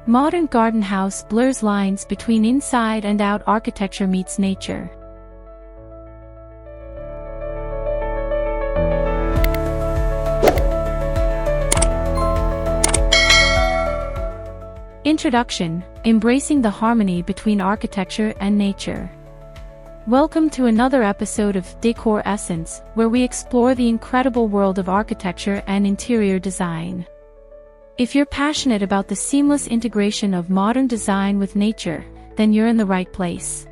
Modern garden house blurs lines between inside and out architecture meets nature. Introduction: Embracing the harmony between architecture and nature. Welcome to another episode of Decor Essence, where we explore the incredible world of architecture and interior design. If you're passionate about the seamless integration of modern design with nature, then you're in the right place.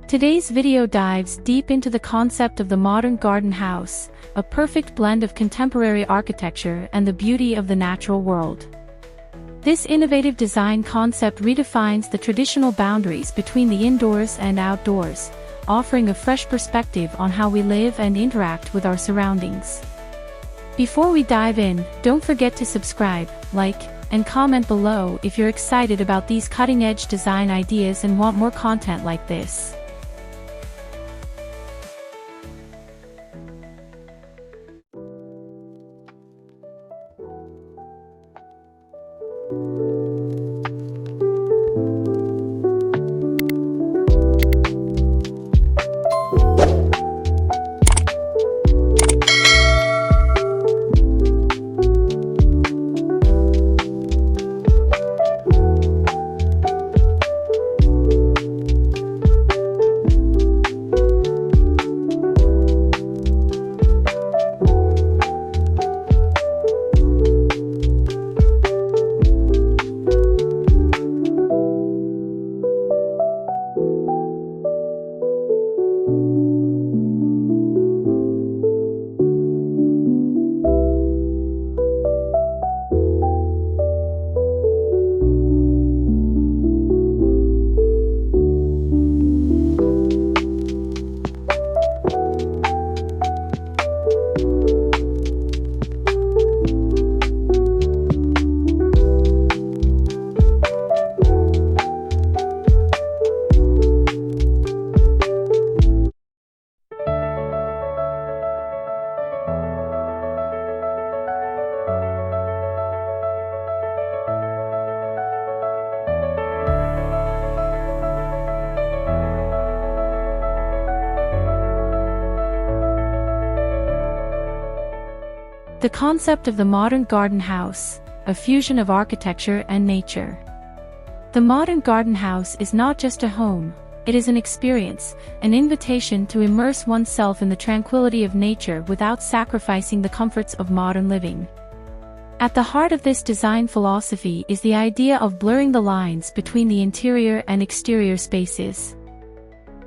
Today's video dives deep into the concept of the modern garden house, a perfect blend of contemporary architecture and the beauty of the natural world. This innovative design concept redefines the traditional boundaries between the indoors and outdoors, offering a fresh perspective on how we live and interact with our surroundings. Before we dive in, don't forget to subscribe, like, and comment below if you're excited about these cutting-edge design ideas and want more content like this. The concept of the modern garden house, a fusion of architecture and nature. The modern garden house is not just a home, it is an experience, an invitation to immerse oneself in the tranquility of nature without sacrificing the comforts of modern living. At the heart of this design philosophy is the idea of blurring the lines between the interior and exterior spaces.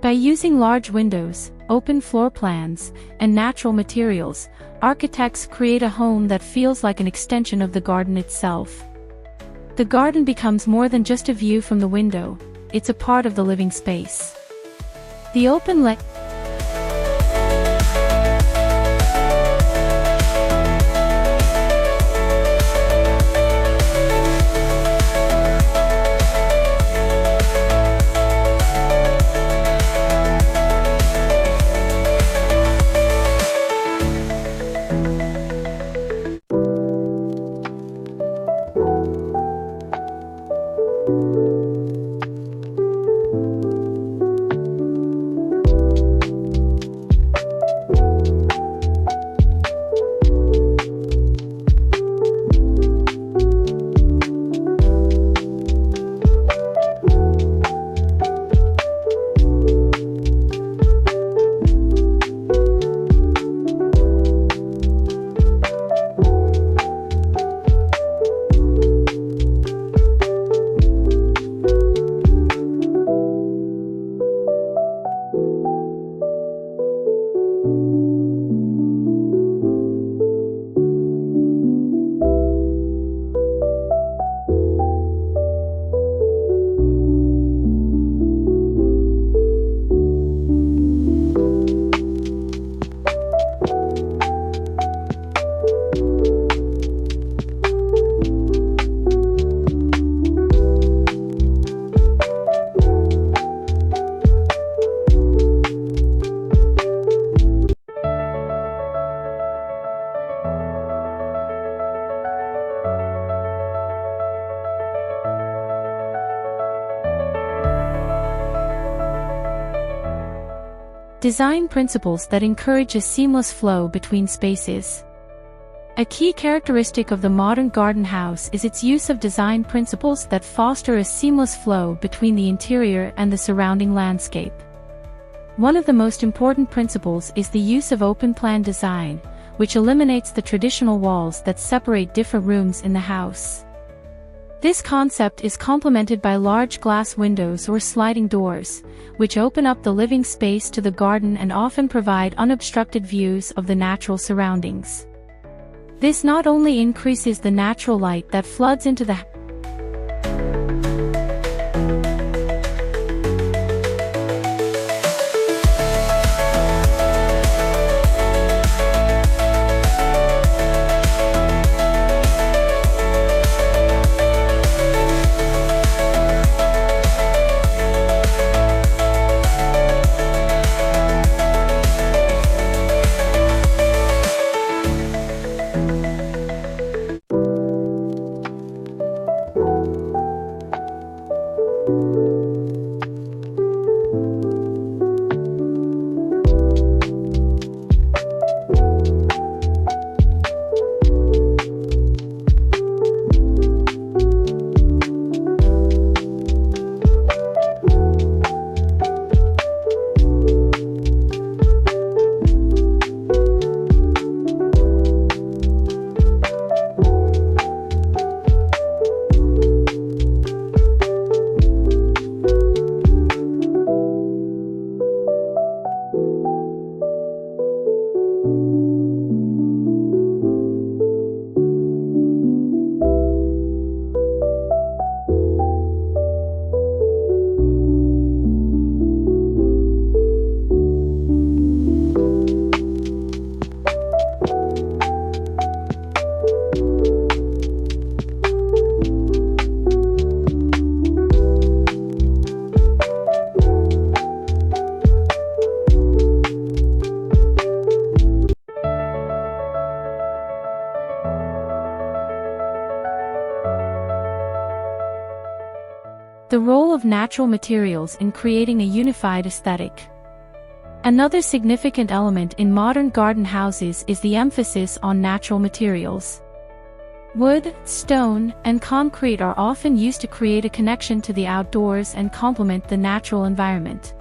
By using large windows, open floor plans, and natural materials, architects create a home that feels like an extension of the garden itself. The garden becomes more than just a view from the window, it's a part of the living space. The open Design principles that encourage a seamless flow between spaces. A key characteristic of the modern garden house is its use of design principles that foster a seamless flow between the interior and the surrounding landscape. One of the most important principles is the use of open-plan design, which eliminates the traditional walls that separate different rooms in the house. This concept is complemented by large glass windows or sliding doors, which open up the living space to the garden and often provide unobstructed views of the natural surroundings. This not only increases the natural light that floods into the The role of natural materials in creating a unified aesthetic. Another significant element in modern garden houses is the emphasis on natural materials. Wood, stone, and concrete are often used to create a connection to the outdoors and complement the natural environment.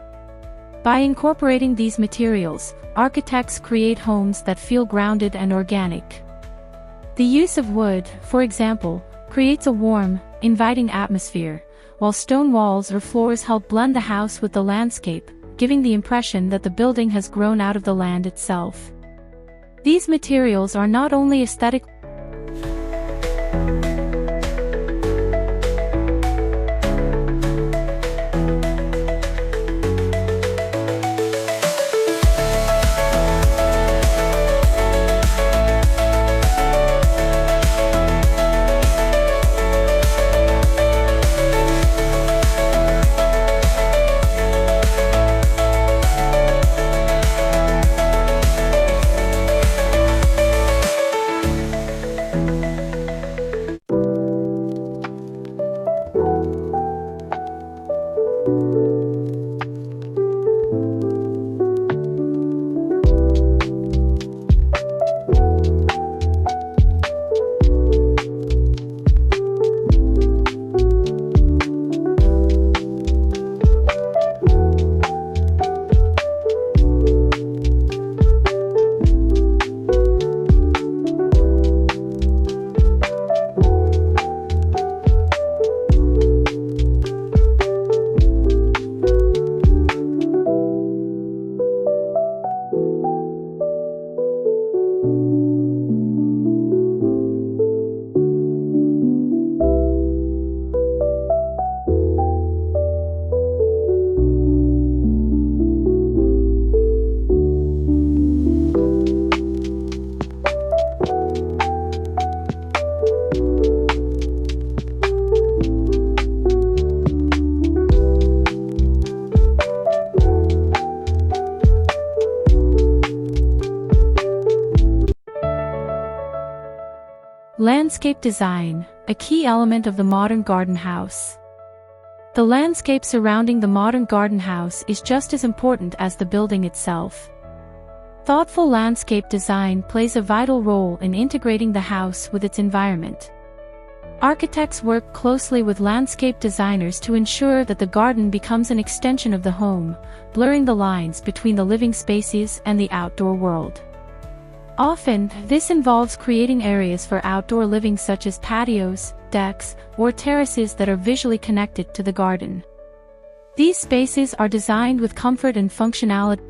By incorporating these materials, architects create homes that feel grounded and organic. The use of wood, for example, creates a warm, inviting atmosphere, while stone walls or floors help blend the house with the landscape, giving the impression that the building has grown out of the land itself. These materials are not only aesthetic. Landscape design, a key element of the modern garden house. The landscape surrounding the modern garden house is just as important as the building itself. Thoughtful landscape design plays a vital role in integrating the house with its environment. Architects work closely with landscape designers to ensure that the garden becomes an extension of the home, blurring the lines between the living spaces and the outdoor world. Often, this involves creating areas for outdoor living such as patios, decks, or terraces that are visually connected to the garden. These spaces are designed with comfort and functionality.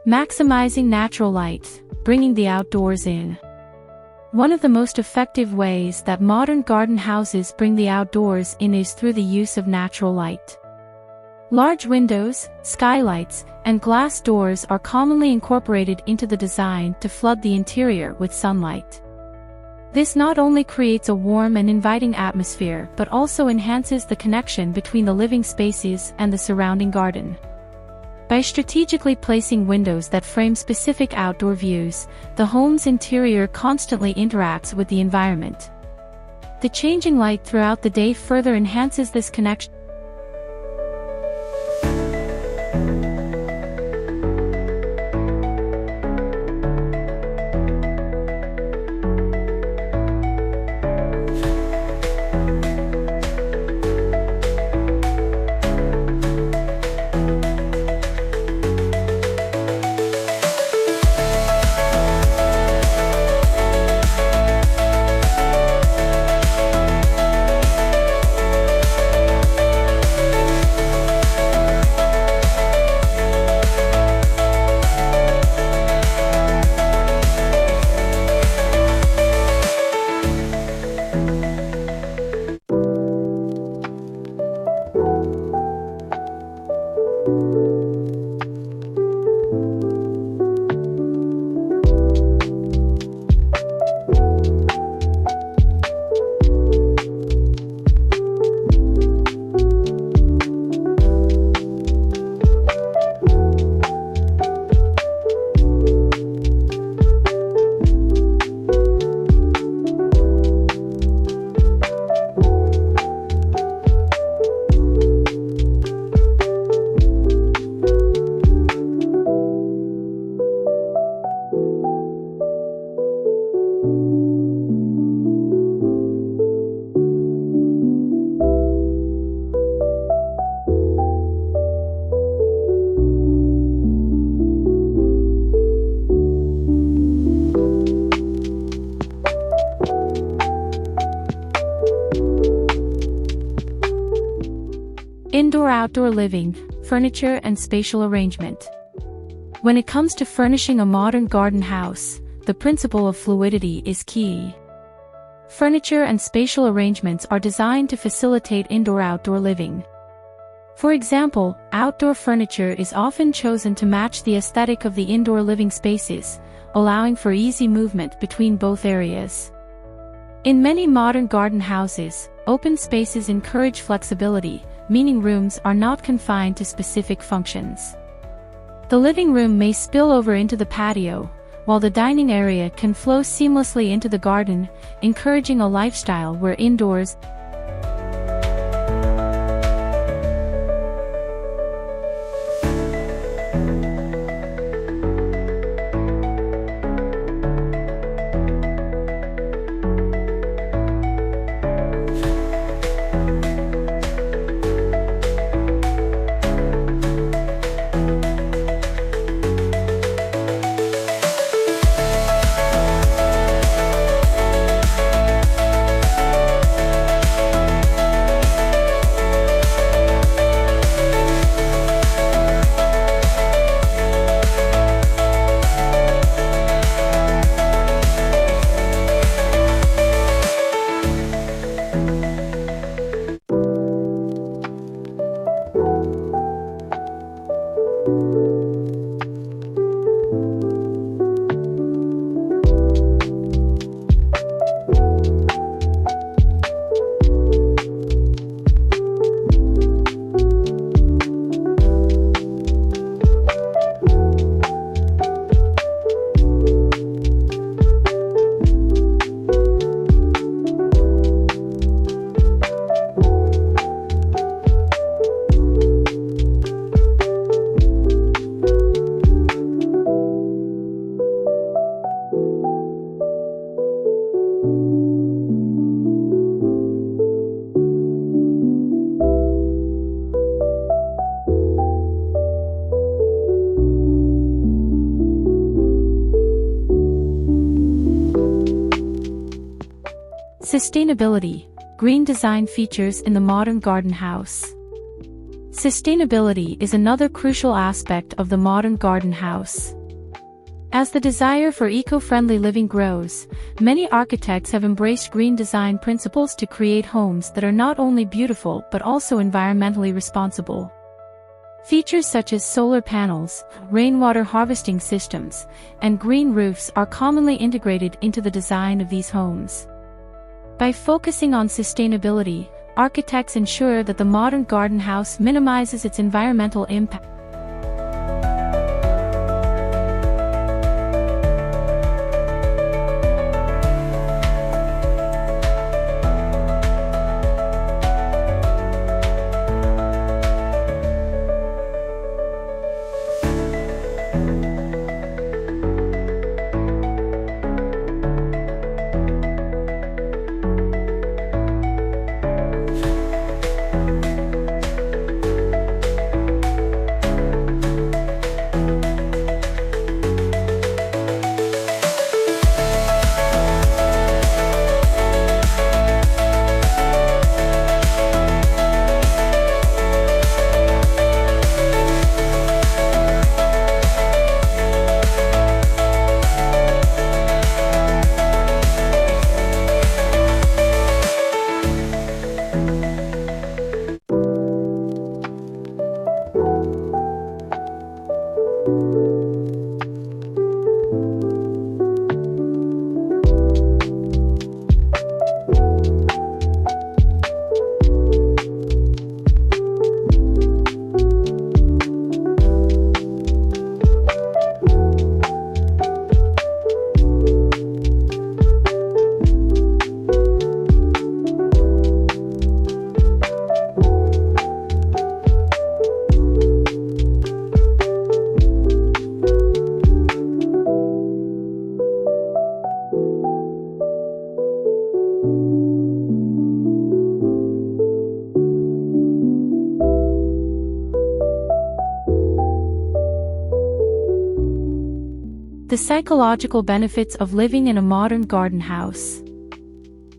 Maximizing natural light, bringing the outdoors in. One of the most effective ways that modern garden houses bring the outdoors in is through the use of natural light. Large windows, skylights, and glass doors are commonly incorporated into the design to flood the interior with sunlight. This not only creates a warm and inviting atmosphere but also enhances the connection between the living spaces and the surrounding garden. By strategically placing windows that frame specific outdoor views, the home's interior constantly interacts with the environment. The changing light throughout the day further enhances this connection. Indoor-outdoor living, furniture and spatial arrangement. When it comes to furnishing a modern garden house, the principle of fluidity is key. Furniture and spatial arrangements are designed to facilitate indoor-outdoor living. For example, outdoor furniture is often chosen to match the aesthetic of the indoor living spaces, allowing for easy movement between both areas. In many modern garden houses, open spaces encourage flexibility, meaning rooms are not confined to specific functions. The living room may spill over into the patio, while the dining area can flow seamlessly into the garden, encouraging a lifestyle where indoors Sustainability, green design features in the modern garden house. Sustainability is another crucial aspect of the modern garden house. As the desire for eco-friendly living grows, many architects have embraced green design principles to create homes that are not only beautiful but also environmentally responsible. Features such as solar panels, rainwater harvesting systems, and green roofs are commonly integrated into the design of these homes. By focusing on sustainability, architects ensure that the modern garden house minimizes its environmental impact. The psychological benefits of living in a modern garden house.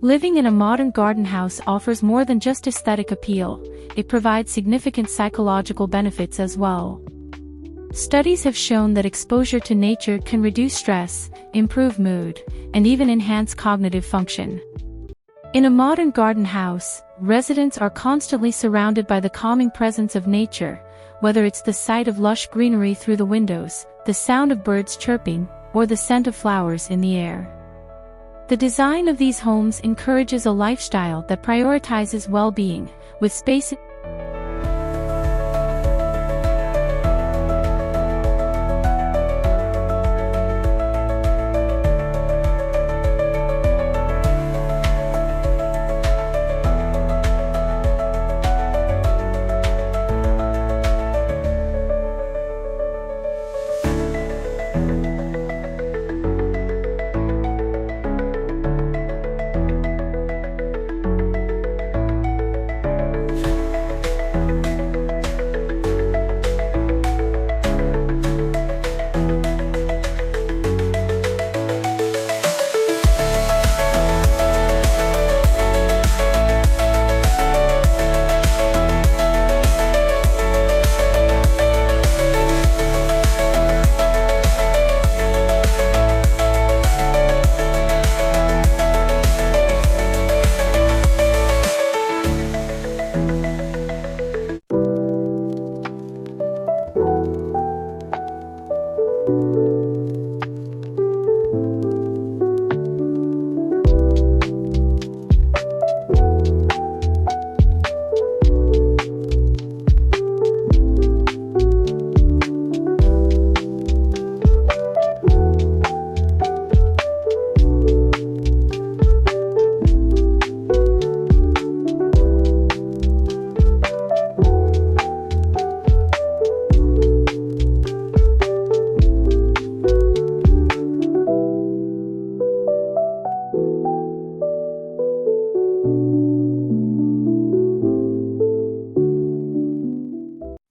Living in a modern garden house offers more than just aesthetic appeal, it provides significant psychological benefits as well. Studies have shown that exposure to nature can reduce stress, improve mood, and even enhance cognitive function. In a modern garden house, residents are constantly surrounded by the calming presence of nature, whether it's the sight of lush greenery through the windows, the sound of birds chirping, or the scent of flowers in the air. The design of these homes encourages a lifestyle that prioritizes well-being, with spaces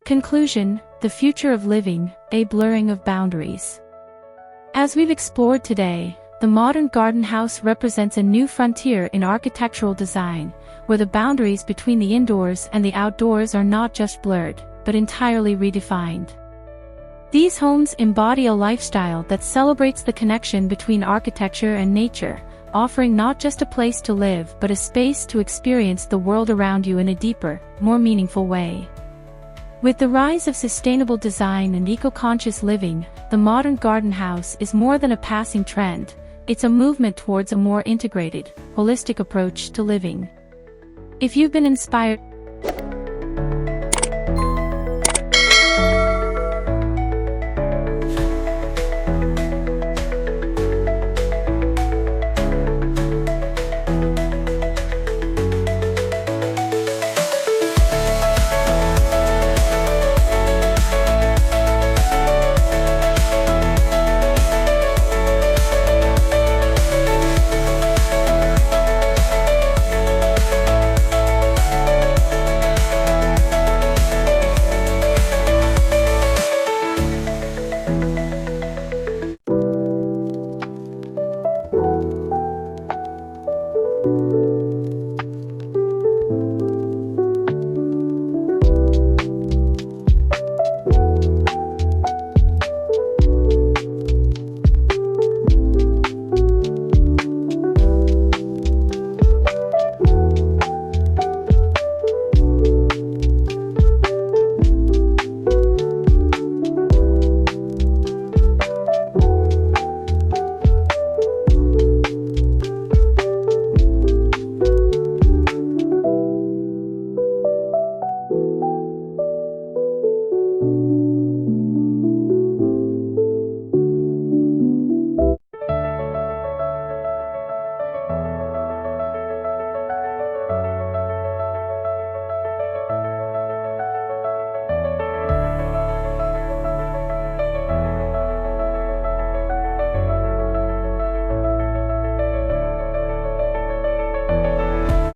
Conclusion: the future of living, a blurring of boundaries. As we've explored today, the modern garden house represents a new frontier in architectural design, where the boundaries between the indoors and the outdoors are not just blurred, but entirely redefined. These homes embody a lifestyle that celebrates the connection between architecture and nature, offering not just a place to live but a space to experience the world around you in a deeper, more meaningful way. With the rise of sustainable design and eco-conscious living, the modern garden house is more than a passing trend, it's a movement towards a more integrated, holistic approach to living. If you've been inspired